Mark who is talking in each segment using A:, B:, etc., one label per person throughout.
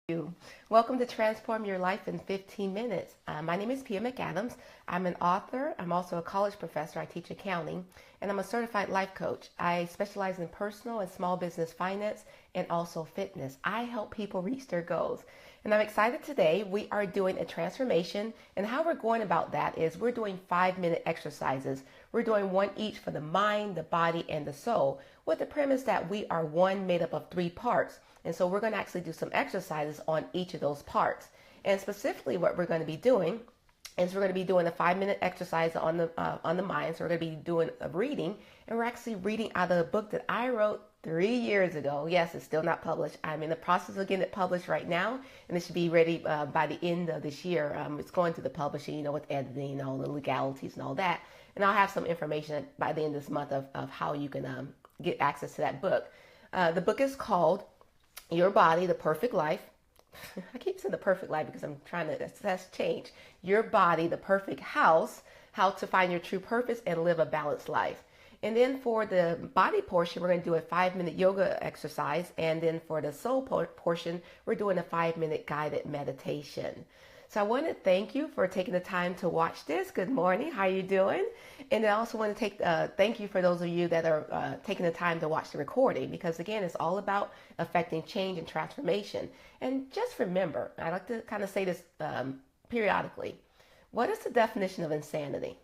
A: You. Welcome to Transform Your Life in 15 Minutes. My name is McAdams. I'm an author. I'm also a college professor. I teach accounting, and I'm a certified life coach. I specialize in personal and small business finance and also fitness. I help people reach their goals. And I'm excited today. We are doing a transformation, and how we're going about that is we're doing 5-minute exercises. We're doing one each for the mind, the body, and the soul, with the premise that we are one made up of 3 parts. And so we're going to actually do some exercises on each of those parts. And specifically what we're going to be doing is we're going to be doing a 5-minute exercise on the mind. So we're going to be doing a reading, and we're actually reading out of a book that I wrote 3 years ago. Yes, it's still not published. I'm in the process of getting it published right now, and it should be ready by the end of this year. It's going to the publishing, with editing, all the legalities and all that. And I'll have some information by the end of this month of how you can get access to that book. The book is called Your Body, the Perfect Life. I keep saying the perfect life because I'm trying to assess change. Your Body, the Perfect House, how to find your true purpose and live a balanced life. And then for the body portion, we're going to do a 5-minute yoga exercise. And then for the soul portion, we're doing a 5-minute guided meditation. So I want to thank you for taking the time to watch this. Good morning. How are you doing? And I also want to thank you for those of you that are taking the time to watch the recording, because again, it's all about affecting change and transformation. And just remember, I like to kind of say this periodically. What is the definition of insanity?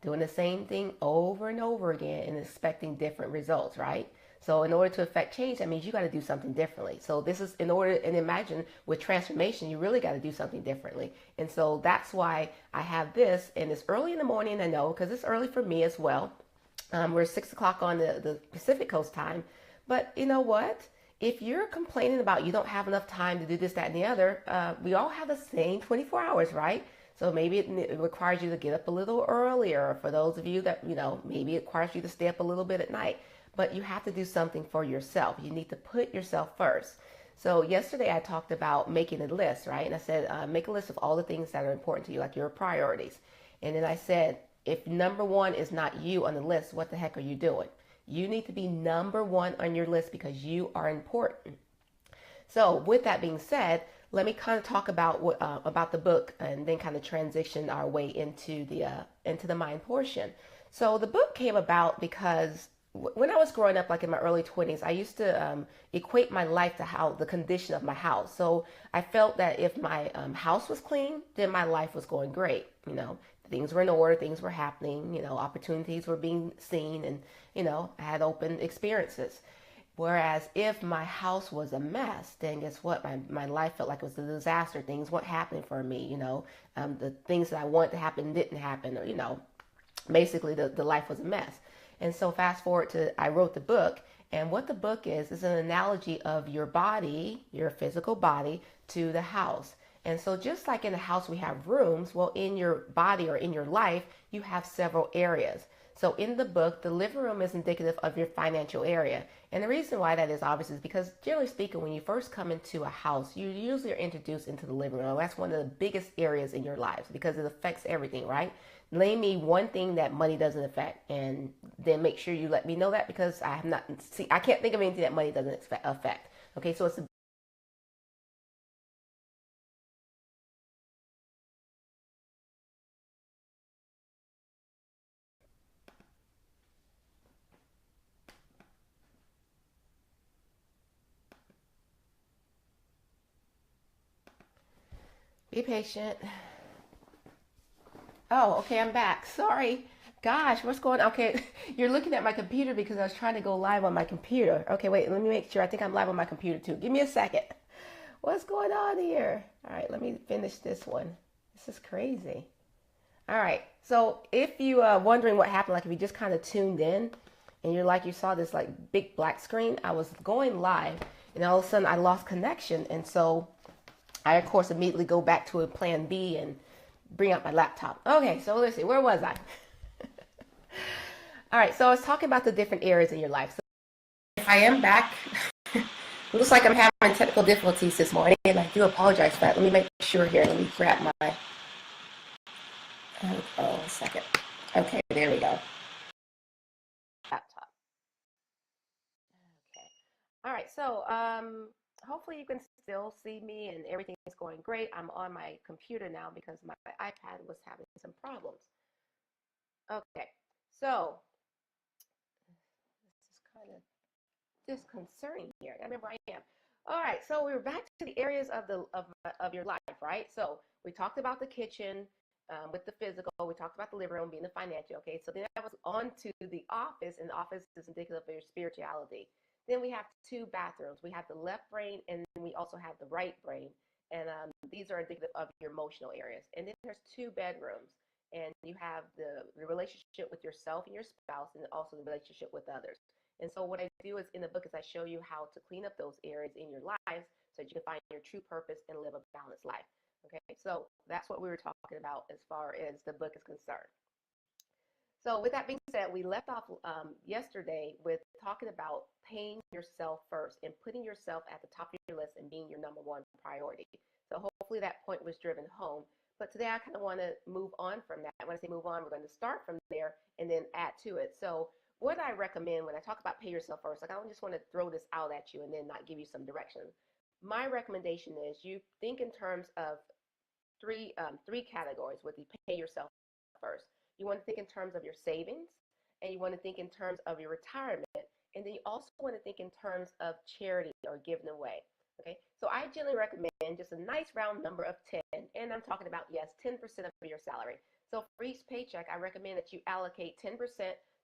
A: Doing the same thing over and over again and expecting different results, right? So in order to affect change, that means you got to do something differently. So this is in order, and imagine with transformation, you really got to do something differently. And so that's why I have this, and it's early in the morning, I know, because it's early for me as well. We're 6 o'clock on the Pacific Coast time. But you know what? If you're complaining about you don't have enough time to do this, that, and the other, we all have the same 24 hours, right? So maybe it requires you to get up a little earlier. For those of you that, maybe it requires you to stay up a little bit at night. But you have to do something for yourself. You need to put yourself first. So yesterday I talked about making a list, right? And I said, make a list of all the things that are important to you, like your priorities. And then I said, if number 1 is not you on the list, what the heck are you doing? You need to be number 1 on your list because you are important. So with that being said, let me kind of talk about the book and then kind of transition our way into the mind portion. So the book came about because when I was growing up, like in my early 20s, I used to equate my life to how the condition of my house. So I felt that if my house was clean, then my life was going great. Things were in order, things were happening, opportunities were being seen, and, I had open experiences. Whereas if my house was a mess, then guess what? My life felt like it was a disaster. Things weren't happening for me, the things that I wanted to happen didn't happen, or, basically the life was a mess. And so fast forward to, I wrote the book, and what the book is an analogy of your body, your physical body, to the house. And so just like in the house we have rooms, well, in your body or in your life, you have several areas. So in the book, the living room is indicative of your financial area. And the reason why that is obvious is because generally speaking, when you first come into a house, you usually are introduced into the living room. That's one of the biggest areas in your lives because it affects everything, right? Name me one thing that money doesn't affect, and then make sure you let me know that, because I can't think of anything that money doesn't affect. Okay, so be patient. Oh, okay, I'm back. Sorry. Gosh, what's going on? Okay, you're looking at my computer because I was trying to go live on my computer. Okay, wait, let me make sure. I think I'm live on my computer too. Give me a second. What's going on here? All right, let me finish this one. This is crazy. All right, so if you are wondering what happened, like if you just kind of tuned in and you saw this like big black screen, I was going live and all of a sudden I lost connection. And so I, of course, immediately go back to a plan B and bring out my laptop. Okay, so let's see, where was I? All right, so I was talking about the different areas in your life. So if I am back, looks like I'm having technical difficulties this morning, and I do apologize for that. Let me make sure here. Let me grab my, a second. Okay, there we go. Laptop. Okay. All right, so hopefully you can still see me and everything is going great. I'm on my computer now because my iPad was having some problems. Okay, so this is kind of disconcerting here. I remember I am. All right, so we're back to the areas of of your life, right? So we talked about the kitchen with the physical. We talked about the living room being the financial. Okay, so then I was on to the office, and the office is indicative of your spirituality. Then we have two bathrooms. We have the left brain, and then we also have the right brain, and these are indicative of your emotional areas. And then there's two bedrooms, and you have the relationship with yourself and your spouse, and also the relationship with others. And so what I do is in the book is I show you how to clean up those areas in your lives so that you can find your true purpose and live a balanced life. Okay, so that's what we were talking about as far as the book is concerned. So with that being said, we left off yesterday with talking about paying yourself first and putting yourself at the top of your list and being your number one priority. So hopefully that point was driven home. But today I kind of want to move on from that. When I say move on, we're going to start from there and then add to it. So what I recommend when I talk about pay yourself first, like I don't just want to throw this out at you and then not give you some direction. My recommendation is you think in terms of three categories with you pay yourself first. You want to think in terms of your savings, and you want to think in terms of your retirement, and then you also want to think in terms of charity or giving away. Okay, so I generally recommend just a nice round number of 10, and I'm talking about, yes, 10% of your salary. So for each paycheck, I recommend that you allocate 10%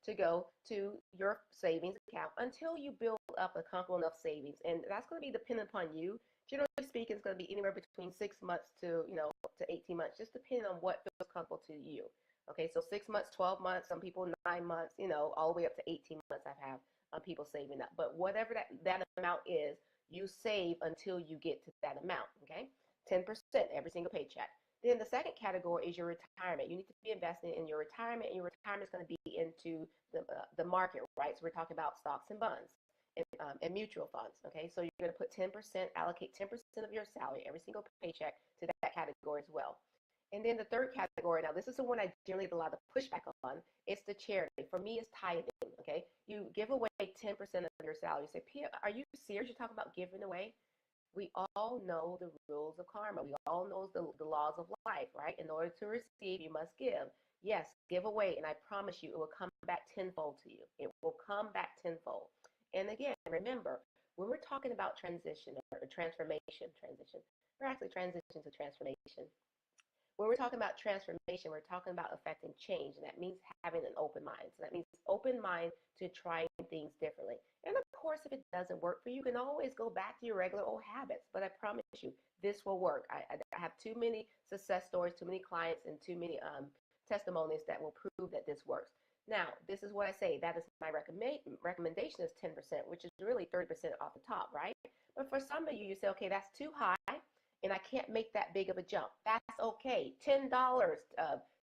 A: to go to your savings account until you build up a comfortable enough savings. And that's going to be dependent upon you. Generally speaking, it's going to be anywhere between 6 months to, to 18 months, just depending on what feels comfortable to you. Okay, so 6 months, 12 months, some people 9 months, all the way up to 18 months I've had people saving up. But whatever that amount is, you save until you get to that amount, okay? 10% every single paycheck. Then the second category is your retirement. You need to be investing in your retirement, and your retirement is going to be into the market, right? So we're talking about stocks and bonds and mutual funds, okay? So you're going to put 10%, allocate 10% of your salary, every single paycheck, to that category as well. And then the third category, now this is the one I generally get a lot of pushback on, it's the charity. For me, it's tithing, okay? You give away 10% of your salary. You say, Pia, are you serious? You're talking about giving away? We all know the rules of karma. We all know the laws of life, right? In order to receive, you must give. Yes, give away, and I promise you, it will come back tenfold to you. It will come back tenfold. And again, remember, when we're talking about transition or transition, we're actually transition to transformation. When we're talking about transformation, we're talking about affecting change, and that means having an open mind. So that means open mind to trying things differently. And of course, if it doesn't work for you, you can always go back to your regular old habits. But I promise you, this will work. I have too many success stories, too many clients, and too many testimonies that will prove that this works. Now, this is what I say. That is my recommendation is 10%, which is really 30% off the top, right? But for some of you, you say, okay, that's too high and I can't make that big of a jump. That's okay. $10,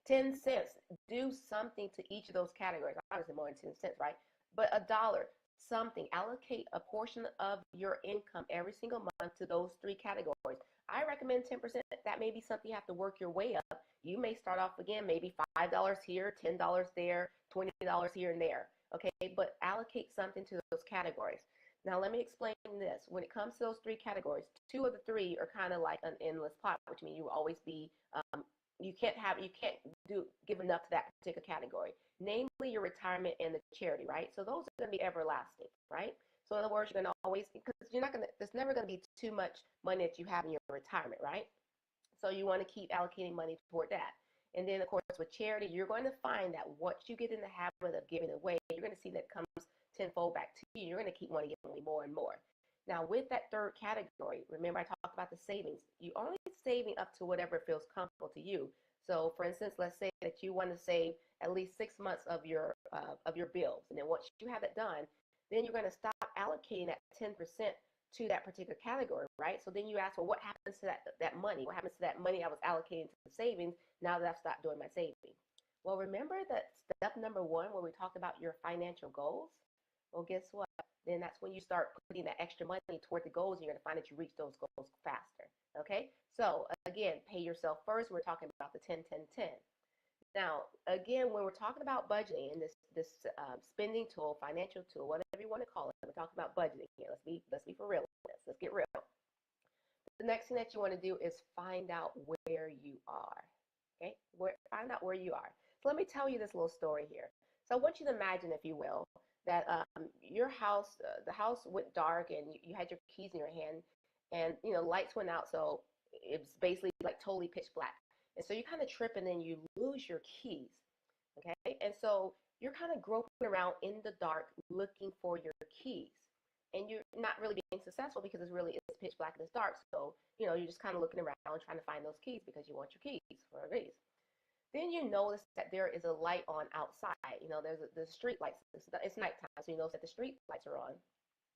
A: 10 cents. Do something to each of those categories. Obviously more than 10 cents, right? But a dollar, something. Allocate a portion of your income every single month to those three categories. I recommend 10%. That may be something you have to work your way up. You may start off again, maybe $5 here, $10 there, $20 here and there. Okay, but allocate something to those categories. Now, let me explain this. When it comes to those three categories, two of the three are kind of like an endless pot, which means you will always be, you can't give enough to that particular category, namely your retirement and the charity, right? So those are going to be everlasting, right? So in other words, you're going to always, because there's never going to be too much money that you have in your retirement, right? So you want to keep allocating money toward that. And then, of course, with charity, you're going to find that once you get in the habit of giving away, you're going to see that it comes tenfold back to you. You're going to keep wanting to give away more and more. Now, with that third category, remember I talked about the savings. You only saving up to whatever feels comfortable to you. So, for instance, let's say that you want to save at least 6 months of your bills, and then once you have it done, then you're going to stop allocating that 10% to that particular category, right? So then you ask, well, what happens to that money? What happens to that money I was allocating to the savings now that I've stopped doing my saving? Well, remember that step number one, where we talk about your financial goals? Well, guess what? Then that's when you start putting that extra money toward the goals, and you're going to find that you reach those goals faster. Okay? So again, pay yourself first. We're talking about the 10, 10, 10. Now, again, when we're talking about budgeting and this spending tool, financial tool, whatever you want to call it, we're talking about budgeting here. Let's be for real with this. Let's get real. The next thing that you want to do is find out where you are. Okay, find out where you are. So let me tell you this little story here. So I want you to imagine, if you will, that your house, the house went dark, and you had your keys in your hand, and lights went out, so it's basically like totally pitch black. And so you kind of trip, and then you lose your keys. Okay, and so you're kind of groping around in the dark looking for your keys, and you're not really being successful because it's pitch black and it's dark. So you're just kind of looking around trying to find those keys because you want your keys for a reason. Then you notice that there is a light on outside. There's the street lights. It's nighttime, so you notice that the street lights are on.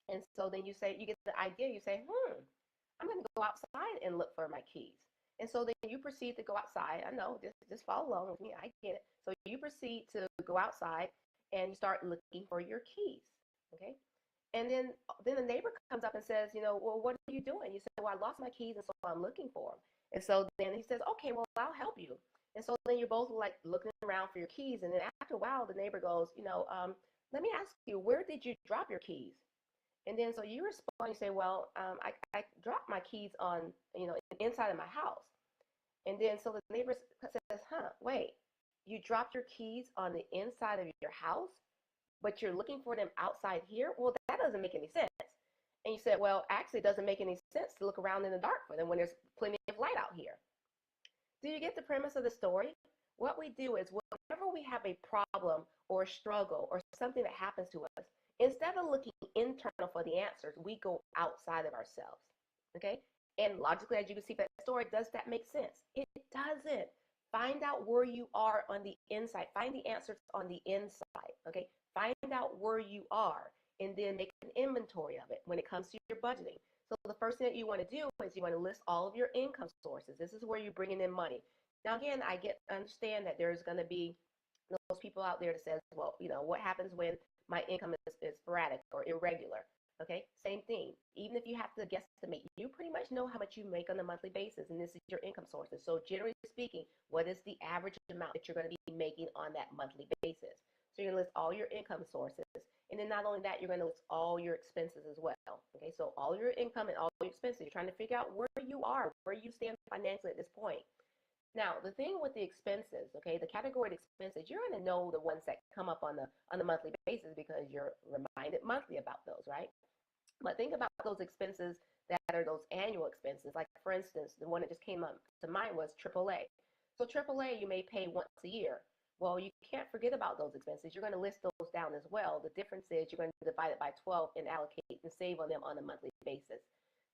A: And so then you get the idea. You say, I'm going to go outside and look for my keys. And so then you proceed to go outside. I know, just follow along with me. I get it. So you proceed to go outside and you start looking for your keys. Okay. And then the neighbor comes up and says, well, what are you doing? You say, well, I lost my keys, and so I'm looking for them. And so then he says, okay, well, I'll help you. And so then you're both like looking around for your keys. And then after a while, the neighbor goes, let me ask you, where did you drop your keys? And then so you respond, you say, well, I dropped my keys on, inside of my house. And then so the neighbor says, wait, you dropped your keys on the inside of your house, but you're looking for them outside here? Well, that doesn't make any sense. And you said, well, actually, it doesn't make any sense to look around in the dark for them when there's plenty of light out here. Do you get the premise of the story? What we do is whenever we have a problem or a struggle or something that happens to us, instead of looking internal for the answers, we go outside of ourselves. Okay? And logically, as you can see from that story, does that make sense? It doesn't. Find out where you are on the inside. Find the answers on the inside. Okay? Find out where you are and then make an inventory of it when it comes to your budgeting. So the first thing that you want to do is you want to list all of your income sources. This is where you're bringing in money. Now, again, I understand that there's going to be those people out there that says, well, what happens when my income is sporadic or irregular? Okay, same thing. Even if you have to guesstimate, you pretty much know how much you make on a monthly basis, and this is your income sources. So generally speaking, what is the average amount that you're going to be making on that monthly basis? So you're going to list all your income sources. And then not only that, you're going to list all your expenses as well. Okay, so all your income and all your expenses, you're trying to figure out where you are, where you stand financially at this point. Now, the thing with the expenses, okay, the category of expenses, you're going to know the ones that come up on the monthly basis because you're reminded monthly about those, right? But think about those expenses that are those annual expenses. Like, for instance, the one that just came up to mind was AAA. So AAA, you may pay once a year. Well, you can't forget about those expenses. You're going to list those down as well. The difference is you're going to divide it by 12 and allocate and save on them on a monthly basis.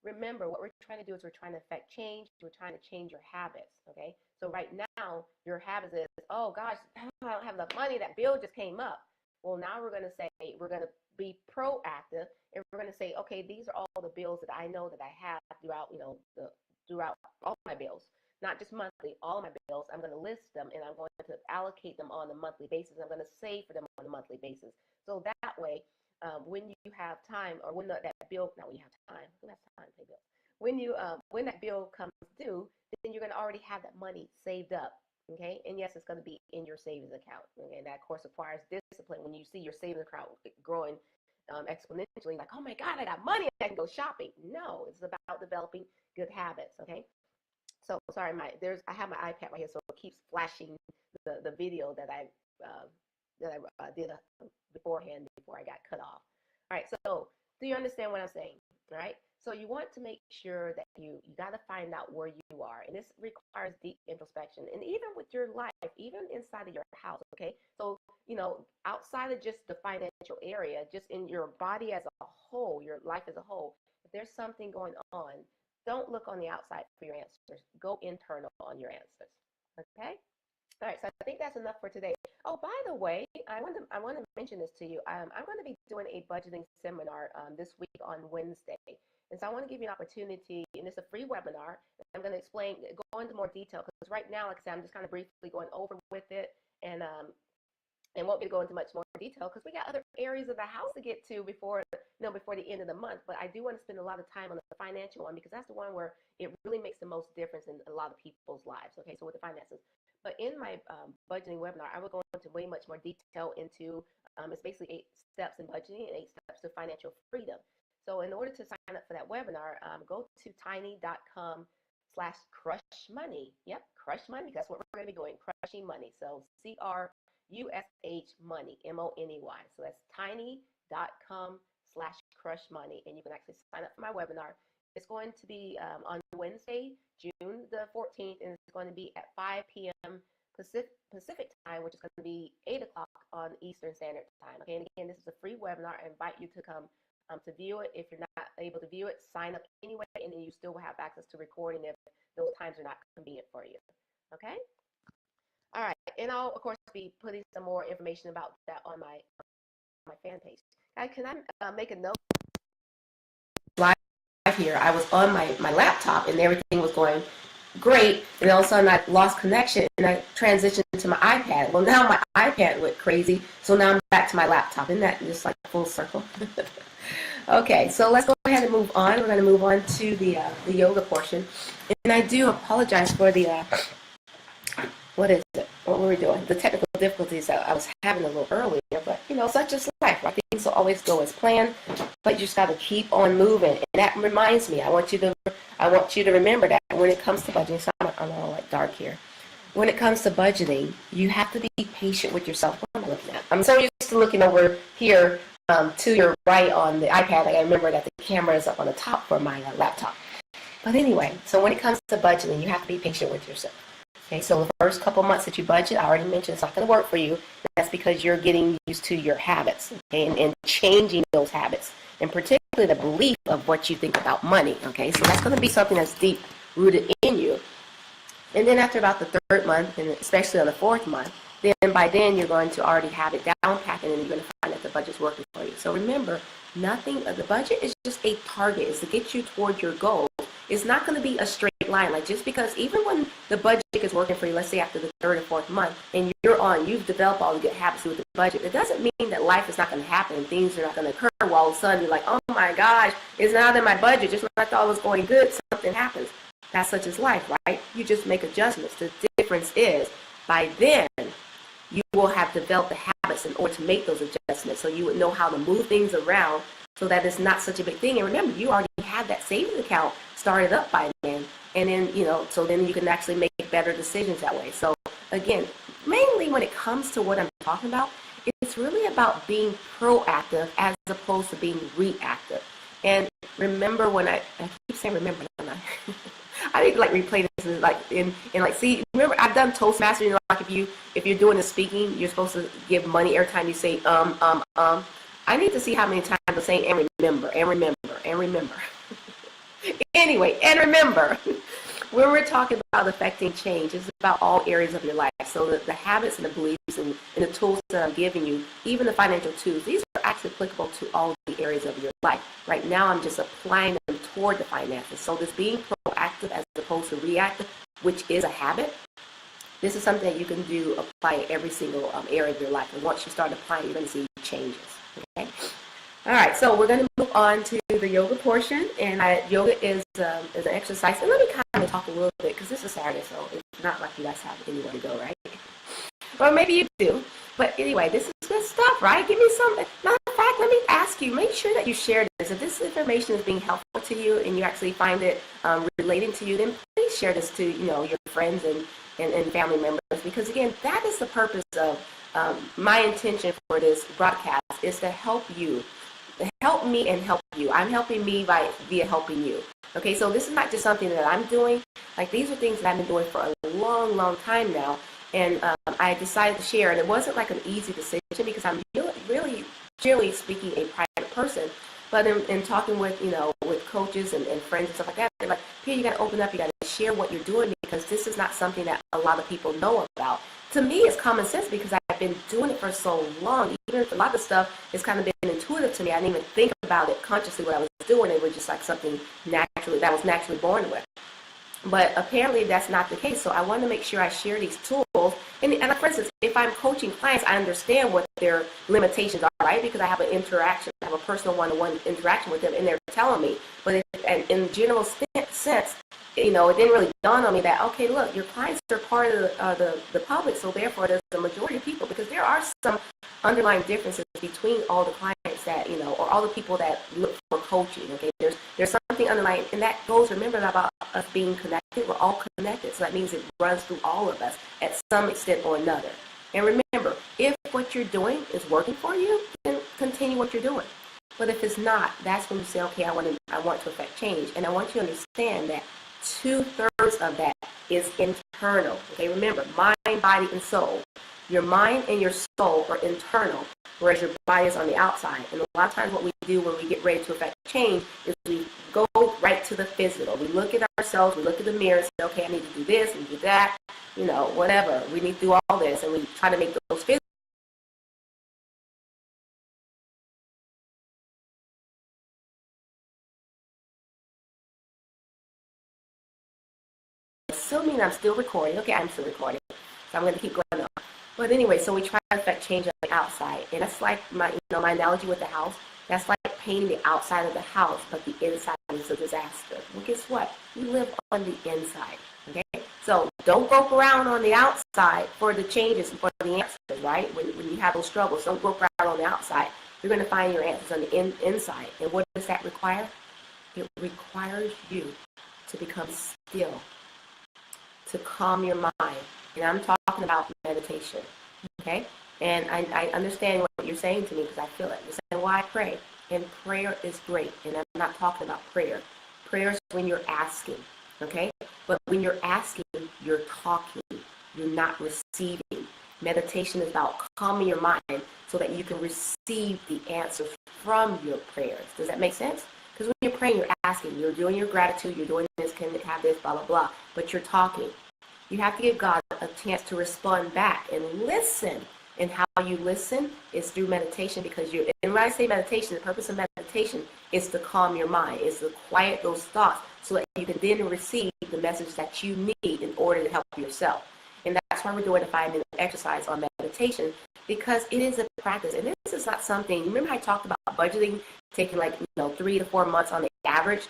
A: Remember, what we're trying to do is we're trying to affect change. We're trying to change your habits, okay? So right now, your habits is, oh, gosh, I don't have enough money. That bill just came up. Well, now we're going to say, we're going to be proactive, and we're going to say, okay, these are all the bills that I know that I have throughout, throughout all my bills. Not just monthly, all my bills. I'm going to list them, and I'm going to allocate them on a monthly basis. I'm going to save for them on a monthly basis. So that way, when you have time, or when that bill, not when you have time, who has time to pay bills? When that bill comes due, then you're going to already have that money saved up. Okay, and yes, it's going to be in your savings account. Okay, and that of course requires discipline. When you see your savings account growing exponentially, like, oh my God, I got money, I can go shopping. No, it's about developing good habits. Okay. So sorry, I have my iPad right here, so it keeps flashing the video that I did beforehand before I got cut off. All right, so do you understand what I'm saying? All right, so you want to make sure that you got to find out where you are, and this requires deep introspection, and even with your life, even inside of your house. Okay, so outside of just the financial area, just in your body as a whole, your life as a whole, if there's something going on, don't look on the outside for your answers. Go internal on your answers. Okay? All right, so I think that's enough for today. Oh, by the way, I want to mention this to you. I'm going to be doing a budgeting seminar this week on Wednesday. And so I want to give you an opportunity, and it's a free webinar. I'm going to go into more detail, because right now, like I said, I'm just kind of briefly going over with it, and won't be to go into much more detail because we got other areas of the house to get to before the end of the month. But I do want to spend a lot of time on the financial one, because that's the one where it really makes the most difference in a lot of people's lives. Okay, so with the finances. But in my budgeting webinar, I will go into way much more detail into it's basically 8 steps in budgeting and 8 steps to financial freedom. So in order to sign up for that webinar, go to tiny.com/crush money. Yep, crush money, because that's what we're going to be doing, crushing money. So CRUSH money, MONEY. So that's tiny.com/crush money. And you can actually sign up for my webinar. It's going to be on Wednesday, June the 14th, and it's going to be at 5 p.m. Pacific time, which is going to be 8 o'clock on Eastern Standard Time. Okay, and again, this is a free webinar. I invite you to come to view it. If you're not able to view it, sign up anyway, and then you still will have access to recording if those times are not convenient for you. Okay? All right, and I'll, of course, be putting some more information about that on my fan page. Can I make a note? Live here, I was on my laptop, and everything was going great, and all of a sudden I lost connection, and I transitioned to my iPad. Well, now my iPad went crazy, so now I'm back to my laptop. Isn't that just like full circle? Okay, so let's go ahead and move on. We're going to move on to the yoga portion, and I do apologize for the what were we doing? The technical difficulties that I was having a little earlier, but such is life, right? Things will always go as planned, but you just got to keep on moving. And that reminds me, I want you to remember that when it comes to budgeting, so I'm all like dark here. When it comes to budgeting, you have to be patient with yourself. What am I looking at? I'm so used to looking over here to your right on the iPad. Like I remember that the camera is up on the top for my laptop. But anyway, so when it comes to budgeting, you have to be patient with yourself. Okay, so the first couple months that you budget, I already mentioned it's not going to work for you. That's because you're getting used to your habits, okay, and changing those habits, and particularly the belief of what you think about money. Okay, so that's going to be something that's deep rooted in you. And then after about the third month, and especially on the fourth month, then by then you're going to already have it down packed, and then you're going to find that the budget's working for you. So remember, the budget is just a target. It's to get you toward your goal. It's not going to be a straight line. Like just because even when the budget is working for you, let's say after the third or fourth month, and you've developed all the good habits with the budget, it doesn't mean that life is not going to happen and things are not going to occur. While all of a sudden you're like, oh my gosh, it's not in my budget. Just when I thought it was going good, something happens. That's such as life, right? You just make adjustments. The difference is by then you will have developed the habits in order to make those adjustments. So you would know how to move things around so that it's not such a big thing. And remember, you already had that savings account started up by then. And then, so then you can actually make better decisions that way. So again, mainly when it comes to what I'm talking about, it's really about being proactive as opposed to being reactive. And remember when I keep saying remember, don't I? I need to replay this and see, remember I've done Toastmasters, like if you're doing the speaking, you're supposed to give money every time you say I need to see how many times I'm saying and remember. Anyway, and remember, when we're talking about affecting change, it's about all areas of your life. So the habits and the beliefs and the tools that I'm giving you, even the financial tools, these are actually applicable to all the areas of your life. Right now, I'm just applying them toward the finances. So this being proactive as opposed to reactive, which is a habit, this is something that you can apply every single area of your life. And once you start applying, you're going to see changes. Okay. All right, so we're going to move on to the yoga portion, and yoga is an exercise. And let me kind of talk a little bit, because this is Saturday, so it's not like you guys have anywhere to go, right? Or maybe you do. But anyway, this is good stuff, right? Give me some. Matter of fact, let me ask you, make sure that you share this. If this information is being helpful to you and you actually find it relating to you, then please share this to your friends and family members, because again, that is the purpose of my intention for this broadcast, is to help you. Help me and help you. I'm helping me via helping you. Okay, so this is not just something that I'm doing. These are things that I've been doing for a long, long time now. And I decided to share, and it wasn't like an easy decision because I'm really, generally speaking, a private person. But in talking with, with coaches and friends and stuff like that, they're like, Pia, you got to open up, you got to share what you're doing, because this is not something that a lot of people know about. To me, it's common sense because I've been doing it for so long. Even if a lot of stuff has kind of been intuitive to me, I didn't even think about it consciously what I was doing. It was just like something naturally that I was naturally born with. But apparently that's not the case. So I want to make sure I share these tools. And for instance, if I'm coaching clients, I understand what their limitations are, right? Because I have an interaction, I have a personal one-to-one interaction with them, and they're telling me. But in general sense, it didn't really dawn on me that, okay, look, your clients are part of the public, so therefore there's the majority of people, because there are some underlying differences between all the clients that, or all the people that look for coaching, okay? There's something underlying, and that goes, remember about us being connected, we're all connected, so that means it runs through all of us at some extent or another. And remember, if what you're doing is working for you, then continue what you're doing. But if it's not, that's when you say, okay, I want to affect change. And I want you to understand that 2/3 of that is internal. Okay, remember, mind, body, and soul. Your mind and your soul are internal, whereas your body is on the outside. And a lot of times what we do when we get ready to affect change is we go right to the physical. We look at ourselves, we look at the mirror and say, okay, I need to do this and do that, whatever. We need to do all this, and we try to make those physical. Assuming I'm still recording. Okay, I'm still recording. So I'm going to keep going on. But anyway, so we try to affect change on the outside. And that's like my analogy with the house. That's like painting the outside of the house, but the inside is a disaster. Well, guess what? You live on the inside. Okay? So don't grope around on the outside for the changes and for the answers, right? When you have those struggles, don't grope around on the outside. You're going to find your answers on the inside. And what does that require? It requires you to become still, to calm your mind. And I'm talking about meditation, okay? And I understand what you're saying to me, because I feel it. You're saying, well, I pray. And prayer is great. And I'm not talking about prayer. Prayer is when you're asking, okay? But when you're asking, you're talking. You're not receiving. Meditation is about calming your mind so that you can receive the answers from your prayers. Does that make sense? Because when you're praying, you're asking. You're doing your gratitude. You're doing this, can I have this, blah, blah, blah. But you're talking. You have to give God a chance to respond back and listen. And how you listen is through meditation, because and when I say meditation, the purpose of meditation is to calm your mind, is to quiet those thoughts so that you can then receive the message that you need in order to help yourself. And that's why we're doing a 5-minute exercise on meditation, because it is a practice. And this is not something, remember I talked about budgeting taking 3 to 4 months on the average?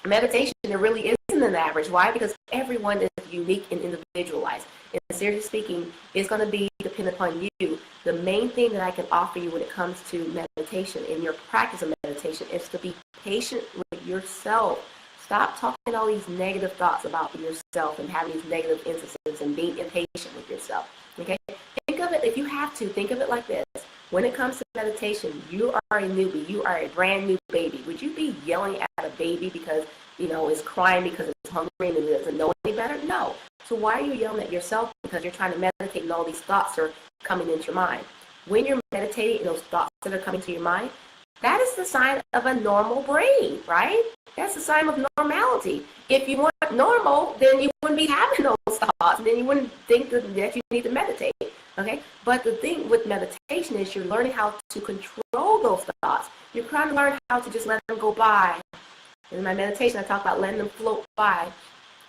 A: Meditation, there really isn't an average. Why? Because everyone is unique and individualized. And seriously speaking, it's going to be dependent upon you. The main thing that I can offer you when it comes to meditation and your practice of meditation is to be patient with yourself. Stop talking all these negative thoughts about yourself and having these negative instances and being impatient with yourself. Okay? Think of it, if you have to, think of it like this. When it comes to meditation, you are a newbie. You are a brand new baby. Would you be yelling at a baby because, it's crying because it's hungry and it doesn't know any better? No. So why are you yelling at yourself? Because you're trying to meditate and all these thoughts are coming into your mind. When you're meditating and those thoughts that are coming to your mind, that is the sign of a normal brain, right? That's the sign of normality. If you weren't normal, then you wouldn't be having those thoughts, and then you wouldn't think that you need to meditate. Okay? But the thing with meditation is you're learning how to control those thoughts. You're trying to learn how to just let them go by. In my meditation, I talk about letting them float by,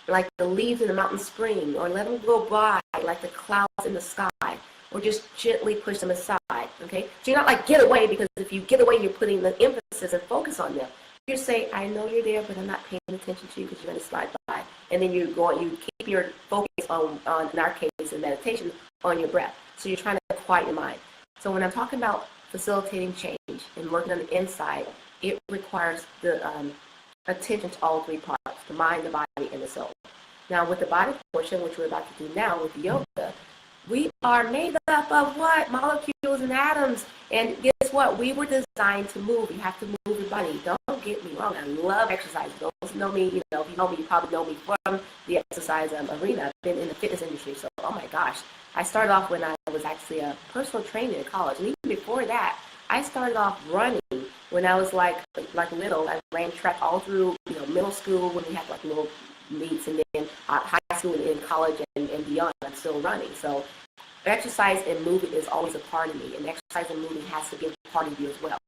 A: like the leaves in the mountain spring, or let them go by like the clouds in the sky, or just gently push them aside, okay? So you're not like, get away, because if you get away, you're putting the emphasis and focus on them. You say, I know you're there, but I'm not paying attention to you because you're going to slide by. And then you keep your focus on, in our case, in meditation, on your breath. So you're trying to quiet your mind. So when I'm talking about facilitating change and working on the inside, it requires the attention to all 3 parts, the mind, the body, and the soul. Now, with the body portion, which we're about to do now with the yoga, we are made up of what? Molecules and atoms. And guess what? We were designed to move. You have to move your body. Don't get me wrong. I love exercise. Those who know me, if you know me, you probably know me from the exercise arena. I've been in the fitness industry. So, oh my gosh. I started off when I was actually a personal trainer in college. And even before that, I started off running when I was like little. I ran track all through, middle school when we had little meets, and then high school and college and beyond. I'm still running. So exercise and movement is always a part of me, and exercise and movement has to be a part of you as well.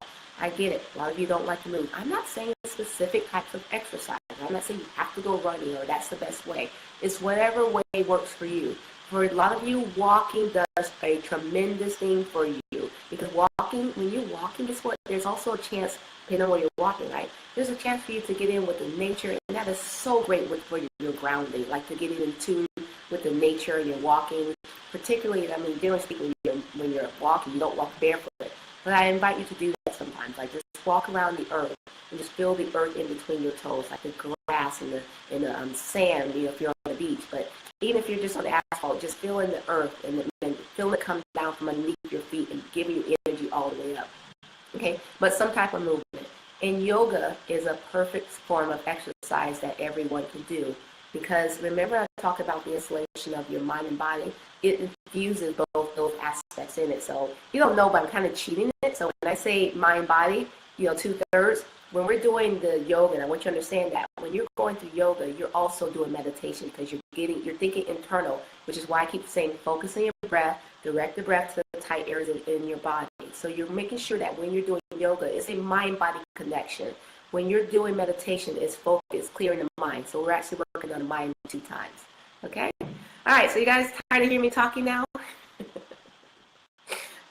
A: I get it. A lot of you don't like to move. I'm not saying specific types of exercise. I'm not saying you have to go running or that's the best way. It's whatever way works for you. For a lot of you, walking does a tremendous thing for you. walking, guess what? There's also a chance, depending on where you're walking, right? There's a chance for you to get in with the nature, and that is so great for your grounding, like to get in tune with the nature. You're walking, particularly, I mean, generally speaking, when you're walking, you don't walk barefoot. But I invite you to do that sometimes, like just walk around the earth and just feel the earth in between your toes, like the grass and the sand, if you're on the beach. But even if you're just on the asphalt, just feeling the earth and feel it come down from underneath your feet and giving you energy all the way up. Okay, but some type of movement. And yoga is a perfect form of exercise that everyone can do, because remember I talked about the installation of your mind and body. It infuses both those aspects in it. So you don't know, but I'm kind of cheating it. So when I say mind body, 2/3. When we're doing the yoga, and I want you to understand that when you're going through yoga, you're also doing meditation, because you're thinking internal, which is why I keep saying focus on your breath, direct the breath to the tight areas in your body. So you're making sure that when you're doing yoga, it's a mind-body connection. When you're doing meditation, it's focus, clearing the mind. So we're actually working on the mind 2 times. Okay? All right, so you guys tired of hearing me talking now?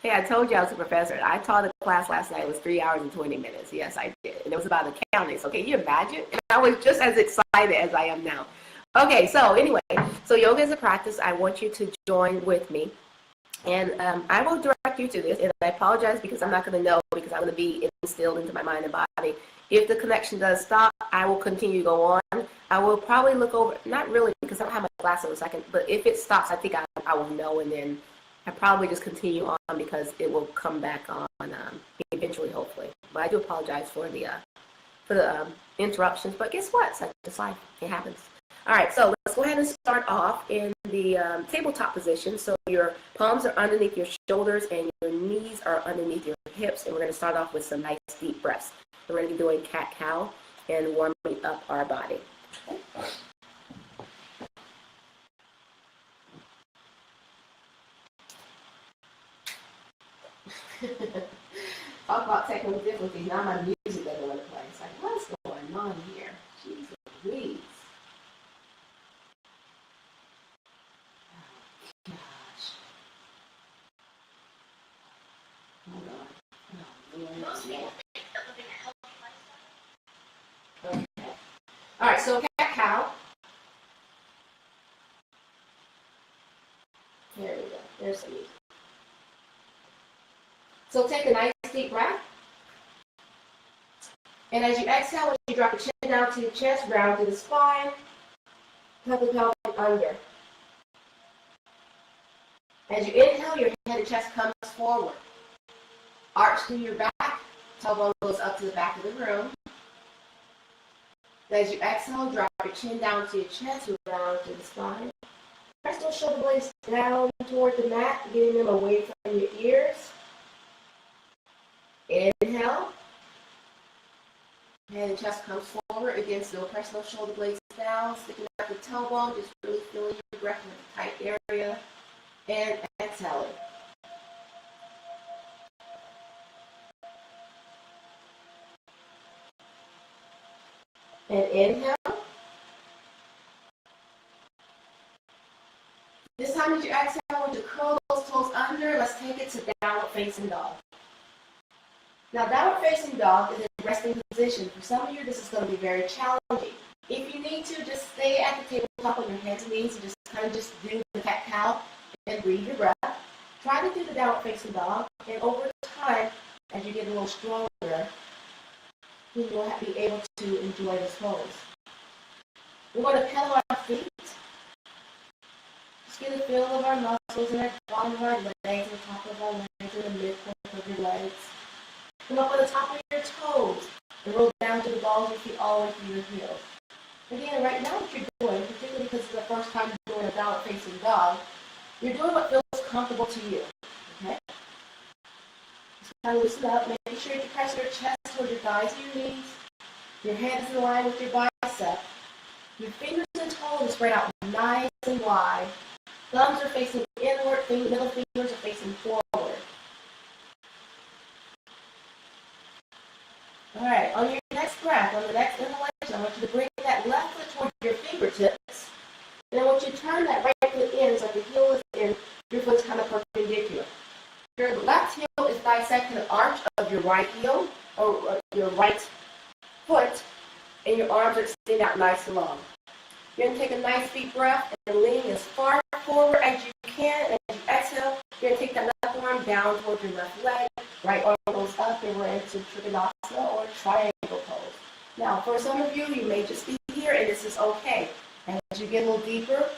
A: Hey, I told you I was a professor. I taught a class last night. It was 3 hours and 20 minutes. Yes, I did. And it was about accounting. So can you imagine? And I was just as excited as I am now. Okay, so anyway, so yoga is a practice. I want you to join with me. And I will direct you to this. And I apologize because I'm not going to know, because I'm going to be instilled into my mind and body. If the connection does stop, I will continue to go on. I will probably look over, not really because I don't have my glasses in a second, but if it stops, I think I will know, and then I probably just continue on because it will come back on eventually, hopefully. But I do apologize for the interruptions. But guess what? It's like just life. It happens. All right, so let's go ahead and start off in the tabletop position. So your palms are underneath your shoulders and your knees are underneath your hips. And we're going to start off with some nice deep breaths. We're going to be doing cat-cow and warming up our body. Talk about technical difficulties. Now my music doesn't want to play. It's like, what's going on here? Jesus, please. Oh, gosh. Hold on. No. Okay. All right, so cat-cow. There we go. There's some music. So take a nice deep breath. And as you exhale, when you drop your chin down to your chest, round to the spine, pelvic under. As you inhale, your head and chest comes forward. Arch through your back, tailbone goes up to the back of the room. As you exhale, drop your chin down to your chest, round to the spine. Press those shoulder blades down toward the mat, getting them away from your ears. Inhale. Head and chest comes forward. Again, still press those shoulder blades down, sticking out the tailbone, just really feeling your breath in the tight area. And exhaling. And inhale. This time as you exhale, I want you to curl those toes under. Let's take it to downward facing dog. Now, downward facing dog is a resting position. For some of you, this is going to be very challenging. If you need to, just stay at the tabletop on your hands and knees and just kind of just do the cat-cow and breathe your breath. Try to do the downward facing dog, and over time, as you get a little stronger, you will be able to enjoy this pose. We're going to pedal our feet. Just get a feel of our muscles and our bottom of our legs, the top of our legs, and the midpoint of your legs. Come up on the top of your toes and roll down to the balls of your feet all the way through your heels. Again, right now what you're doing, particularly because it's the first time you're doing a downward facing dog, you're doing what feels comfortable to you. Okay? Just kind of loosen up, making sure you press your chest towards your thighs and your knees. Your hands in line with your bicep. Your fingers and toes are spread out nice and wide. Thumbs are facing inward, middle fingers are facing forward. All right, on your next breath, on the next inhalation, I want you to bring that left foot towards your fingertips. And I want you to turn that right foot in so the heel is in, your foot's kind of perpendicular. Your left heel is dissecting right heel or your right foot, and your arms are extended out nice and long. You're going to take a nice deep breath and lean as far forward as you can. And as you exhale, you're going to take that left arm down towards your left leg. Right arm goes up, and we're into Trikonasana or triangle pose. Now, for some of you, you may just be here, and this is okay. As you get a little deeper,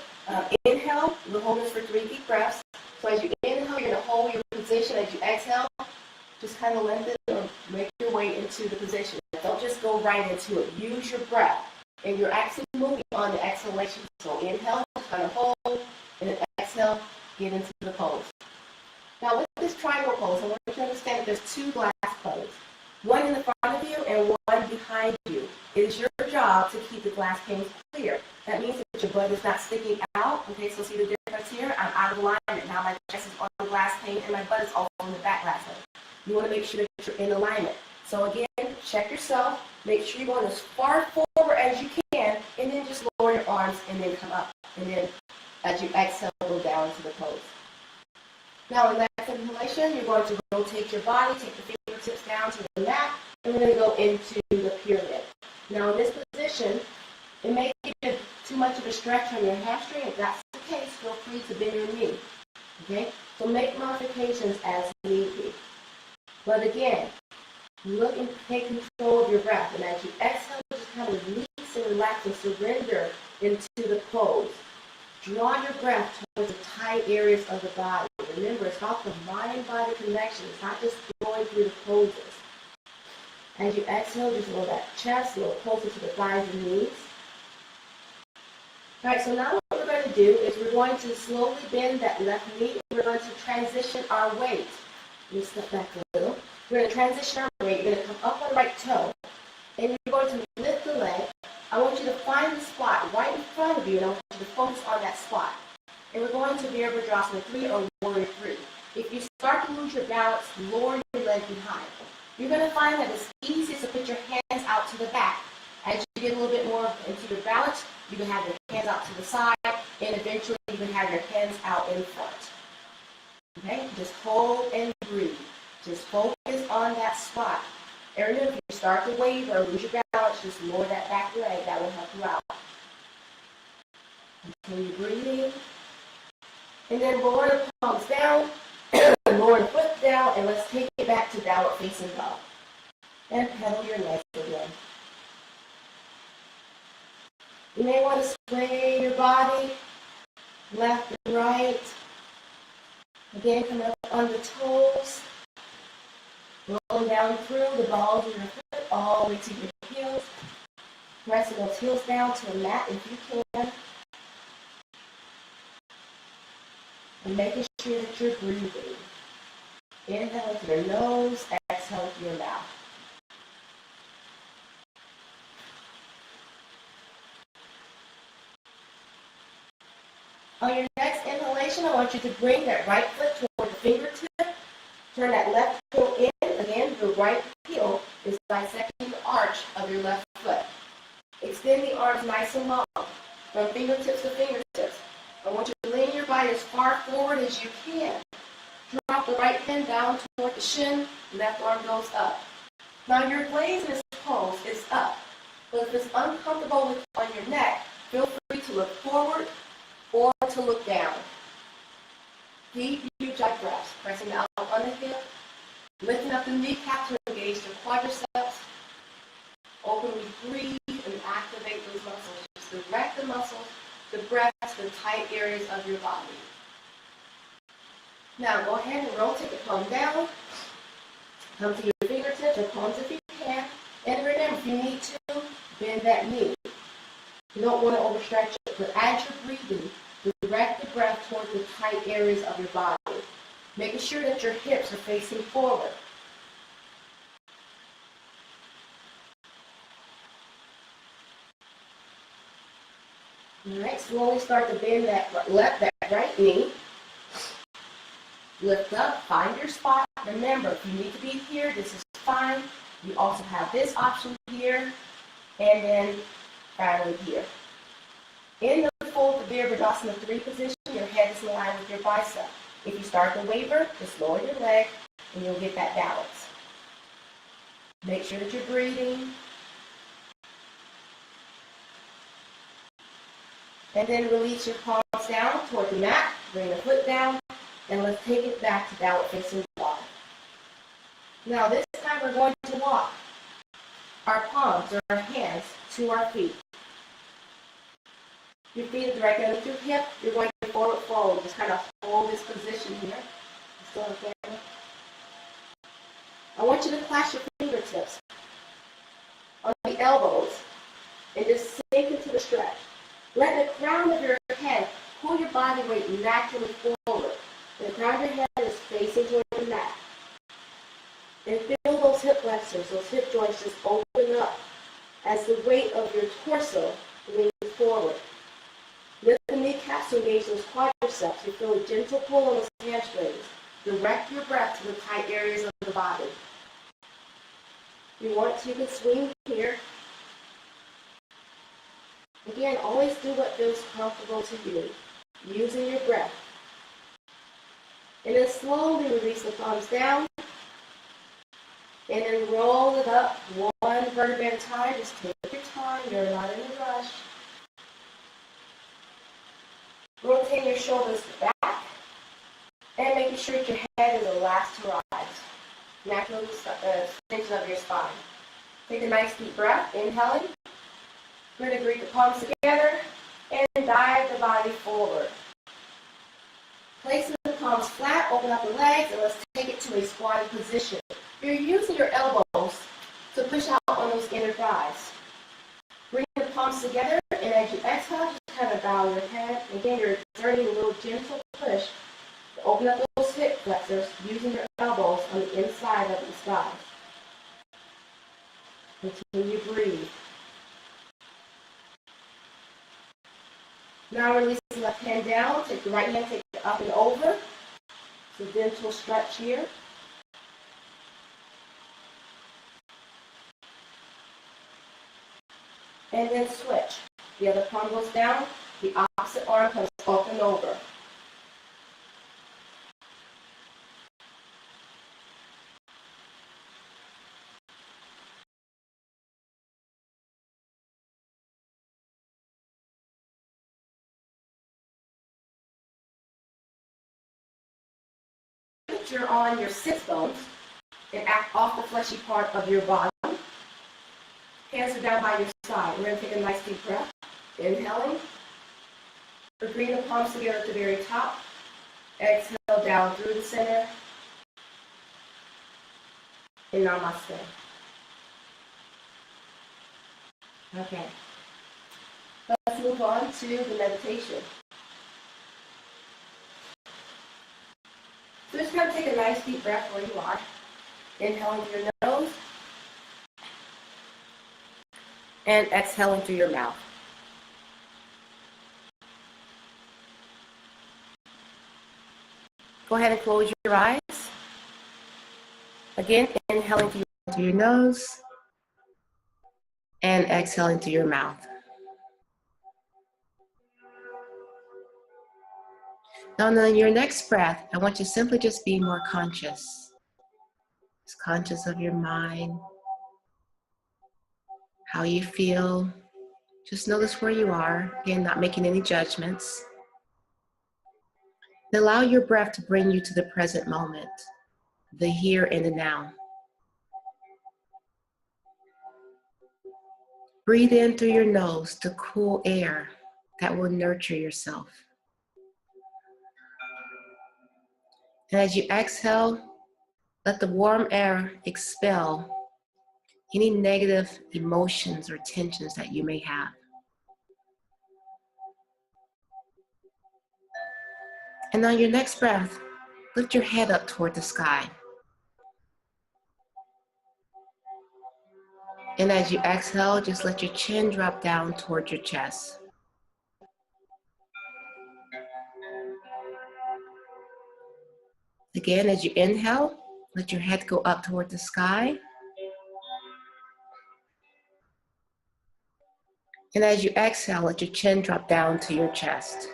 A: inhale. We'll hold this for 3 deep breaths. So as you inhale, you're going to hold your position. As you exhale, just kind of lengthen or make your way into the position. Don't just go right into it. Use your breath. And you're actually moving on the exhalation. So inhale, kind of hold, and then exhale, get into the pose. Now with this triangle pose, I want you to understand that there's 2 glass planes. One in the front of you and one behind you. It is your job to keep the glass panes clear. That means that your butt is not sticking out. Okay, so see the difference here? I'm out of alignment. Now my chest is on the glass pane and my butt is also on the back glass pane. You want to make sure that you're in alignment. So again, check yourself. Make sure you're going as far forward as you can, and then just lower your arms and then come up. And then as you exhale, go down to the pose. Now in that inhalation, you're going to rotate your body, take the fingertips down to the mat, and we're going to go into the pyramid. Now in this position, it may be too much of a stretch on your hamstring. If that's the case, feel free to bend your knee. Okay? So make modifications as need be. But again, look and take control of your breath. And as you exhale, just kind of release and relax and surrender into the pose. Draw your breath towards the tight areas of the body. Remember, it's about the mind-body connection. It's not just going through the poses. As you exhale, just roll that chest a little closer to the thighs and knees. All right, so now what we're going to do is we're going to slowly bend that left knee. We're going to transition our weight. Let me step back a little. We're going to transition our weight. You're going to come up on the right toe, and you're going to lift the leg. I want you to find the spot right in front of you, and I want you to focus on that spot. And we're going to Virabhadrasana 3 or Warrior 3. If you start to lose your balance, lower your leg behind. You're going to find that it's easiest to put your hands out to the back. As you get a little bit more into your balance, you can have your hands out to the side, and eventually you can have your hands out in front. Okay? Just hold and breathe. Just focus on that spot. And remember, if you start to waver or lose your balance, just lower that back leg. That will help you out. Continue breathing. And then lower the palms down, lower the foot down, and let's take it back to downward facing dog. And pedal your legs again. You may want to sway your body left and right. Again, coming up on the toes. Rolling down through the balls of your foot all the way to your heels. Pressing those heels down to the mat if you can. And making sure that you're breathing. Inhale through your nose, exhale through your mouth. On your next inhalation, I want you to bring that right foot toward the fingertip. Turn that left heel in. Again, the right heel is bisecting the arch of your left foot. Extend the arms nice and long, from fingertips to fingertips. I want you to lean your body as far forward as you can. Drop the right hand down toward the shin, left arm goes up. Now your gaze in this pose is up, but if it's uncomfortable on your neck, feel free to look forward or to look down. Deep, huge breaths, pressing out on the hip, lifting up the kneecap to engage the quadriceps. Openly breathe and activate those muscles. Just direct the muscles, the breath to the tight areas of your body. Now go ahead and rotate the palm down. Come to your fingertips or palms if you can. And remember, if you need to, bend that knee. You don't want to overstretch it, but as you're breathing, direct the breath towards the tight areas of your body. Making sure that your hips are facing forward. Alright, slowly start to bend that right knee. Lift up, find your spot. Remember, if you need to be here, this is fine. You also have this option here, and then finally here. In the full Virabhadrasana 3 position, your head is in line with your bicep. If you start to waver, just lower your leg, and you'll get that balance. Make sure that you're breathing. And then release your palms down toward the mat. Bring the foot down. And let's take it back to downward facing dog. Now this time we're going to walk our palms or our hands to our feet. Your feet are directly under your hip. You're going to forward fold. Just kind of hold this position here. Still okay. I want you to clasp your fingertips on the elbows and just sink into the stretch. Let the crown of your head pull your body weight naturally forward. The crown of your head is facing toward the mat. And feel those hip flexors, those hip joints just open up as the weight of your torso leans forward. Lift the kneecaps to engage those quadriceps. You feel a gentle pull on those hamstrings. Direct your breath to the tight areas of the body. If you want to, you can swing here. Again, always do what feels comfortable to you, using your breath. And then slowly release the palms down. And then roll it up one vertebrae at a time. Just take your time. You're not in a rush. Rotate your shoulders back. And making sure that your head is the last to rise. Natural extension of your spine. Take a nice deep breath. Inhaling. We're going to grip the palms together and dive the body forward. Place the palms flat, open up the legs, and let's take it to a squatted position. You're using your elbows to push out on those inner thighs. Bring the palms together, and as you exhale, just kind of bow your head. Again, you're exerting a little gentle push to open up those hip flexors using your elbows on the inside of the thighs. Continue to breathe. Now release the left hand down, take the right hand, take it up and over. It's a gentle stretch here. And then switch. The other palm goes down, the opposite arm comes up and over. You're on your sits bones and act off the fleshy part of your body. Hands are down by your side. We're going to take a nice deep breath. Inhaling. We're bringing the palms together at the very top. Exhale down through the center. And namaste. Okay. Let's move on to the meditation. So just kind of take a nice deep breath where you are. Inhaling through your nose. And exhaling through your mouth. Go ahead and close your eyes. Again, inhaling through your nose. And exhaling through your mouth. Now, on your next breath, I want you to simply just be more conscious. Just conscious of your mind, how you feel. Just notice where you are, again, not making any judgments. And allow your breath to bring you to the present moment, the here and the now. Breathe in through your nose the cool air that will nurture yourself. And as you exhale, let the warm air expel any negative emotions or tensions that you may have. And on your next breath, lift your head up toward the sky. And as you exhale, just let your chin drop down toward your chest. Again, as you inhale, let your head go up toward the sky. And as you exhale, let your chin drop down to your chest.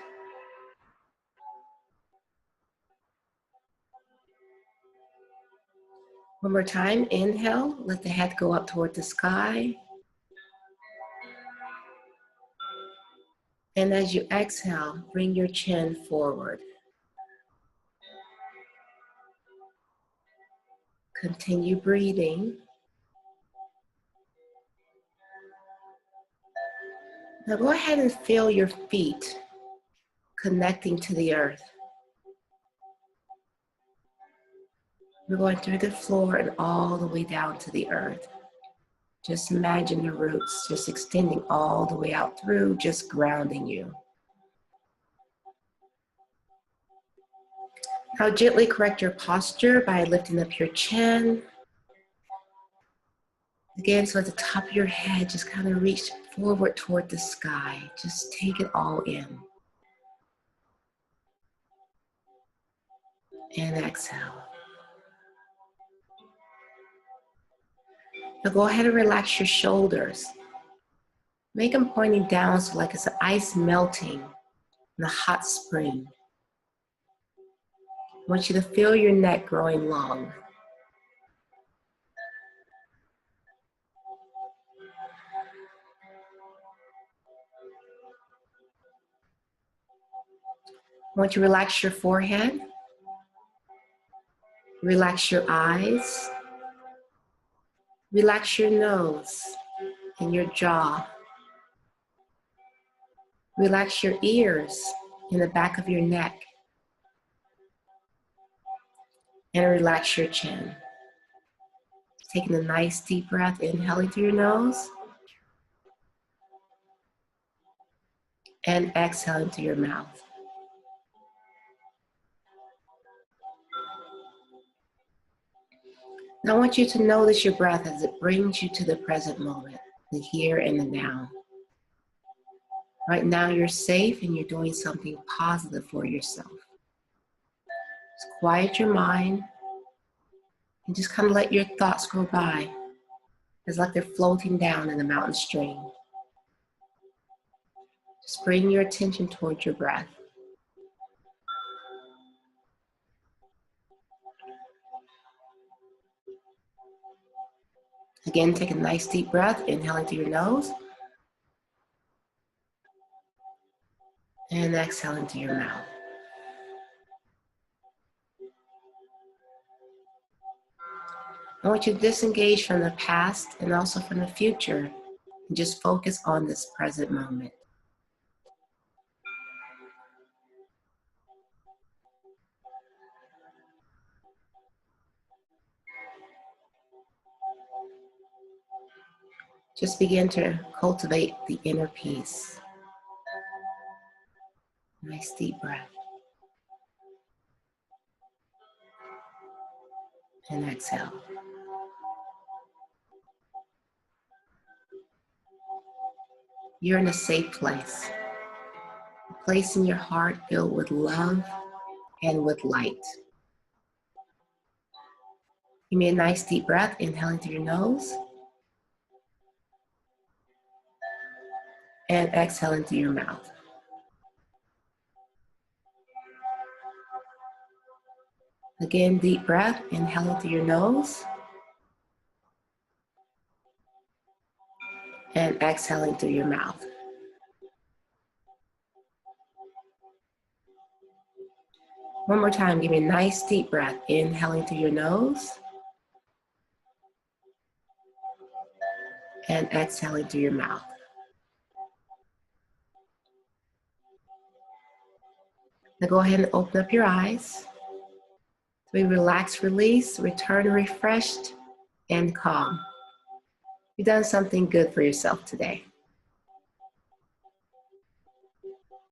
A: One more time, inhale, let the head go up toward the sky. And as you exhale, bring your chin forward. Continue breathing. Now go ahead and feel your feet connecting to the earth. We're going through the floor and all the way down to the earth. Just imagine the roots just extending all the way out through, just grounding you. Now gently correct your posture by lifting up your chin. Again, so at the top of your head, just kind of reach forward toward the sky. Just take it all in. And exhale. Now go ahead and relax your shoulders. Make them pointing down so like it's ice melting in a hot spring. I want you to feel your neck growing long. I want you to relax your forehead. Relax your eyes. Relax your nose and your jaw. Relax your ears in the back of your neck. And relax your chin. Taking a nice deep breath, inhaling through your nose. And exhaling through your mouth. Now I want you to notice your breath as it brings you to the present moment, the here and the now. Right now you're safe and you're doing something positive for yourself. Just quiet your mind and just kind of let your thoughts go by. It's like they're floating down in a mountain stream. Just bring your attention towards your breath. Again, take a nice deep breath, inhaling through your nose. And exhaling through your mouth. I want you to disengage from the past and also from the future and just focus on this present moment. Just begin to cultivate the inner peace. Nice deep breath. And exhale. You're in a safe place. A place in your heart filled with love and with light. Give me a nice deep breath, inhaling through your nose. And exhaling through your mouth. Again, deep breath, inhaling through your nose. And exhaling through your mouth. One more time, give me a nice deep breath, inhaling through your nose. And exhaling through your mouth. Now go ahead and open up your eyes. We relax, release, return refreshed and calm. You've done something good for yourself today.